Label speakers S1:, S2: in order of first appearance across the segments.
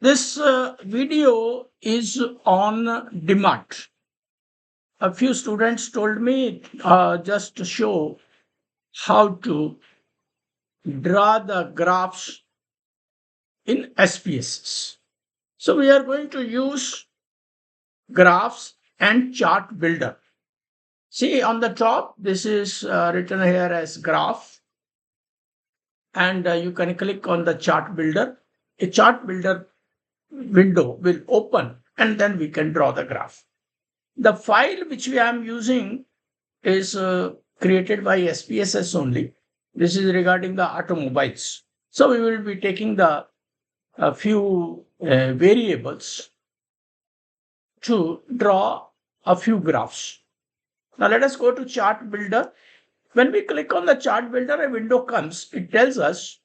S1: This video is on demand. A few students told me just to show how to draw the graphs in SPSS. So we are going to use graphs and chart builder. See on the top, this is written here as graph, and you can click on the chart builder. A chart builder window will open, and then we can draw the graph. The file which we am using is created by SPSS only. This is regarding the automobiles. So we will be taking the a few variables to draw a few graphs. Now let us go to chart builder. When we click on the chart builder, a window comes. It tells us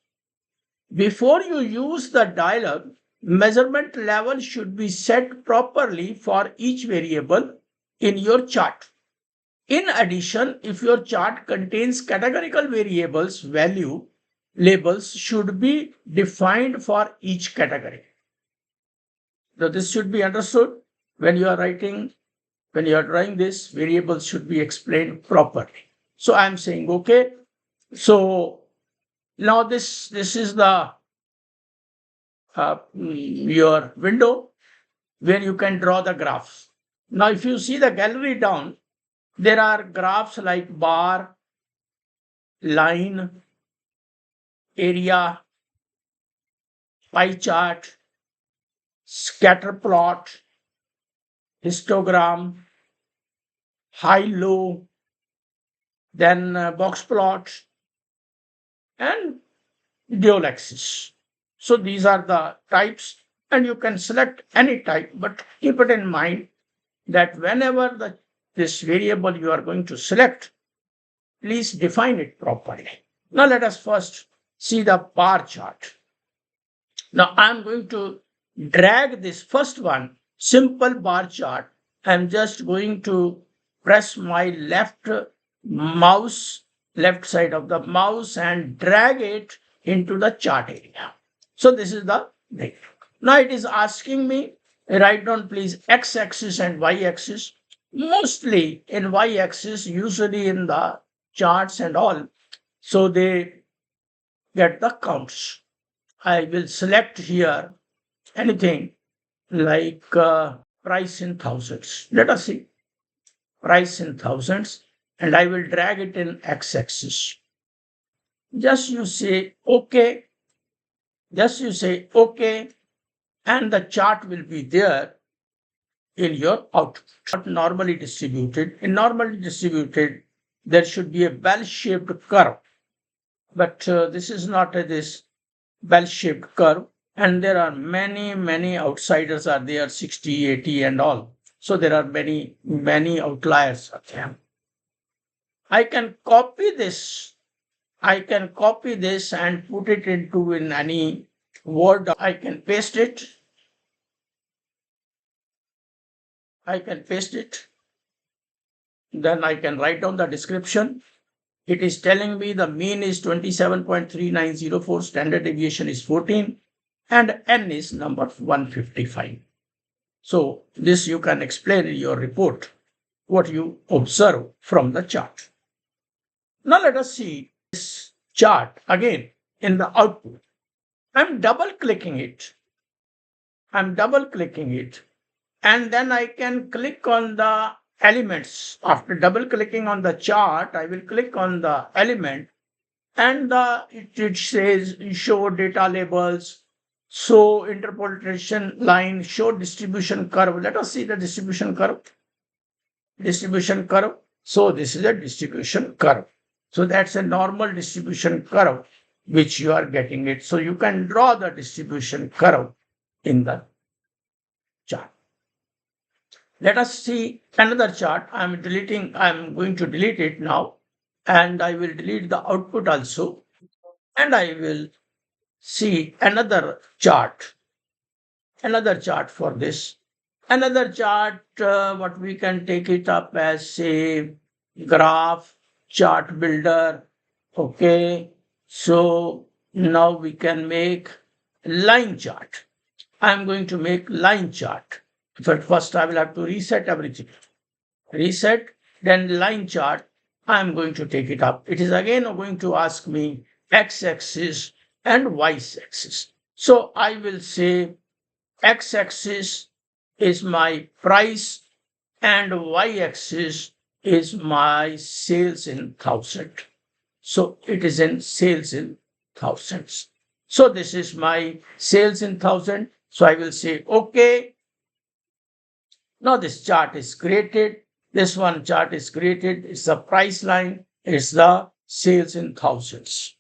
S1: before you use the dialog, measurement level should be set properly for each variable in your chart. In addition, if your chart contains categorical variables, value labels should be defined for each category. So this should be understood when you are writing, when you are drawing this, variables should be explained properly. So I am saying, okay. So now this is the your window where you can draw the graphs. Now, if you see the gallery down, there are graphs like bar, line, area, pie chart, scatter plot, histogram, high-low, then box plot, and dual axis. So these are the types, and you can select any type, but keep it in mind that whenever this variable you are going to select, please define it properly. Now let us first see the bar chart. Now I'm going to drag this first one, simple bar chart. I'm just going to press my left side of the mouse and drag it into the chart area. So this is the thing. Now it is asking me, write down please x-axis and y-axis. Mostly in y-axis, usually in the charts and all, so they get the counts. I will select here anything like price in thousands. Let us see price in thousands, and I will drag it in x-axis. Just you say okay, and the chart will be there in your output. Not normally distributed. In normally distributed, there should be a bell-shaped curve, but this is not this bell-shaped curve, and there are many outsiders are there, 60, 80 and all. So there are many outliers are there. I can copy this and put it into in any Word. I can paste it. Then I can write down the description. It is telling me the mean is 27.3904, standard deviation is 14, and n is number 155. So this you can explain in your report, what you observe from the chart. Now let us see this chart again in the output. I'm double clicking it, and then I can click on the elements. After double clicking on the chart, I will click on the element, and it says show data labels, show interpolation line, show distribution curve. Let us see the distribution curve. So this is a distribution curve. So that's a normal distribution curve which you are getting it. So you can draw the distribution curve in the chart. Let us see another chart. I'm going to delete it now, and I will delete the output also, and I will see another chart for this. Another chart, what we can take it up as say graph, chart builder. Okay, so now we can make line chart. I'm going to make line chart. But first I will have to reset everything. Reset, then line chart. I'm going to take it up. It is again going to ask me x-axis and y-axis. So I will say x-axis is my price and y-axis is my sales in thousand. So it is in sales in thousands. So this is my sales in thousand. So I will say, okay, now this chart is created. This one chart is created. It's the price line. It's the sales in thousands.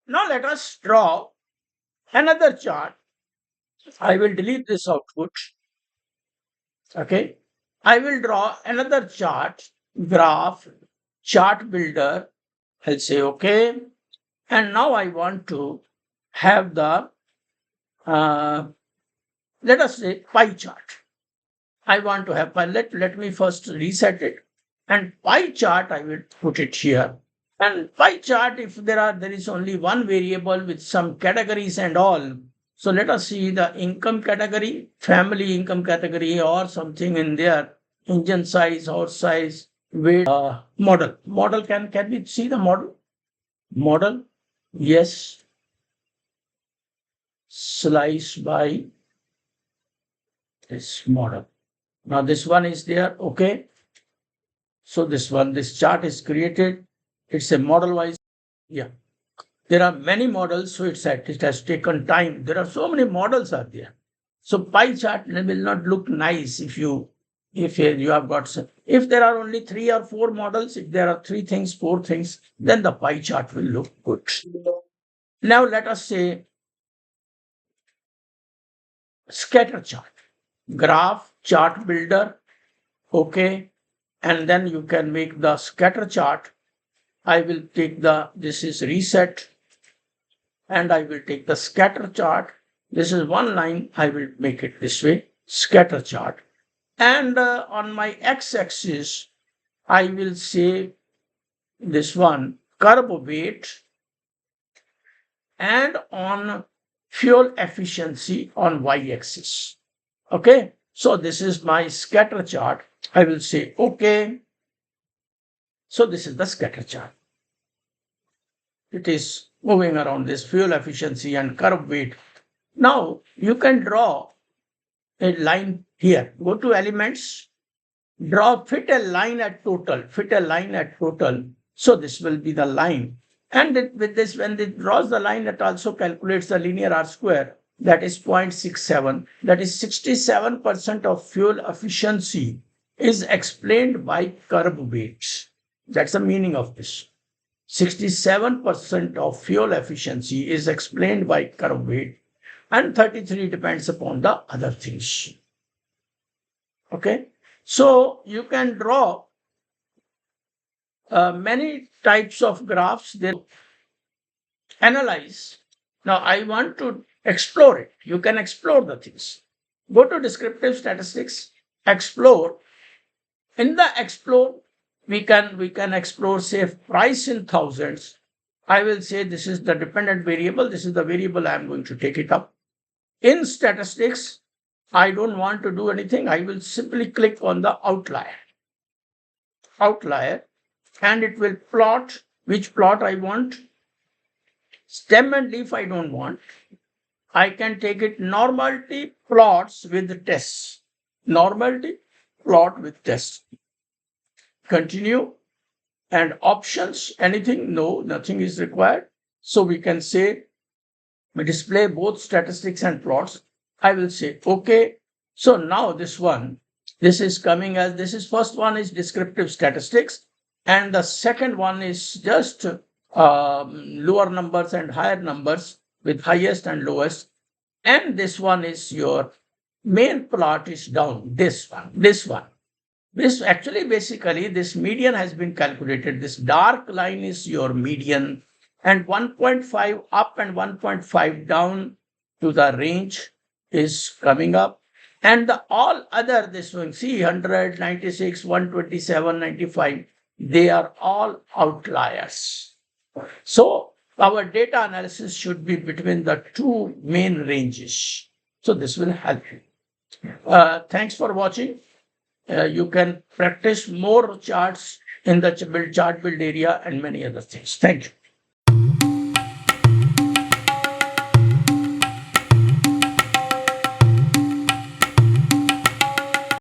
S1: Now let us draw another chart. I will delete this output. Okay. I will draw another chart, graph, chart builder. I'll say okay. And now I want to have the, let us say, pie chart. I want to have pie. Let me first reset it. And pie chart, I will put it here. And pie chart, if there is only one variable with some categories and all. So let us see the income category, family income category, or something in there. Engine size, horse size, weight, model. Model, can we see the model? Model, yes. Slice by this model. Now this one is there, okay. So this chart is created. It's a model wise. Yeah. There are many models, so it has taken time. There are so many models are there. So pie chart will not look nice if you have got some. If there are only 3 or 4 models, if there are 3 things, 4 things, then the pie chart will look good. Now let us say scatter chart, graph, chart builder, okay, and then you can make the scatter chart. I will take this is reset, and I will take the scatter chart. This is one line. I will make it this way, scatter chart. And on my x-axis, I will say this one, curve weight, and on fuel efficiency on y-axis. Okay, so this is my scatter chart. I will say okay. So this is the scatter chart. It is moving around this fuel efficiency and curve weight. Now you can draw a line here. Go to elements, fit a line at total. So this will be the line. And with this, when it draws the line, it also calculates the linear R square. That is 0.67. That is 67% of fuel efficiency is explained by curve weights. That's the meaning of this. 67% of fuel efficiency is explained by curve weight, and 33 depends upon the other things. Okay, so you can draw many types of graphs. They analyze. Now I want to explore it. You can explore the things. Go to descriptive statistics, explore. In the explore, we can explore, say, price in thousands. I will say this is the dependent variable. This is the variable I am going to take it up. In statistics, I don't want to do anything. I will simply click on the outlier, and it will plot which plot I want. Stem and leaf I don't want. I can take it normality plots with tests. Normality plot with tests. Continue. And options, anything? No, nothing is required. So we can say we display both statistics and plots. I will say okay. So now this is coming as first one is descriptive statistics, and the second one is just lower numbers and higher numbers with highest and lowest. And this one is your main plot is down. This one. This actually, basically, this median has been calculated. This dark line is your median, and 1.5 up and 1.5 down to the range is coming up. And the all other, this one, see, 100, 96, 127, 95, they are all outliers. So Our data analysis should be between the two main ranges. So this will help you. Thanks for watching. You can practice more charts in the chart build area and many other things. Thank you.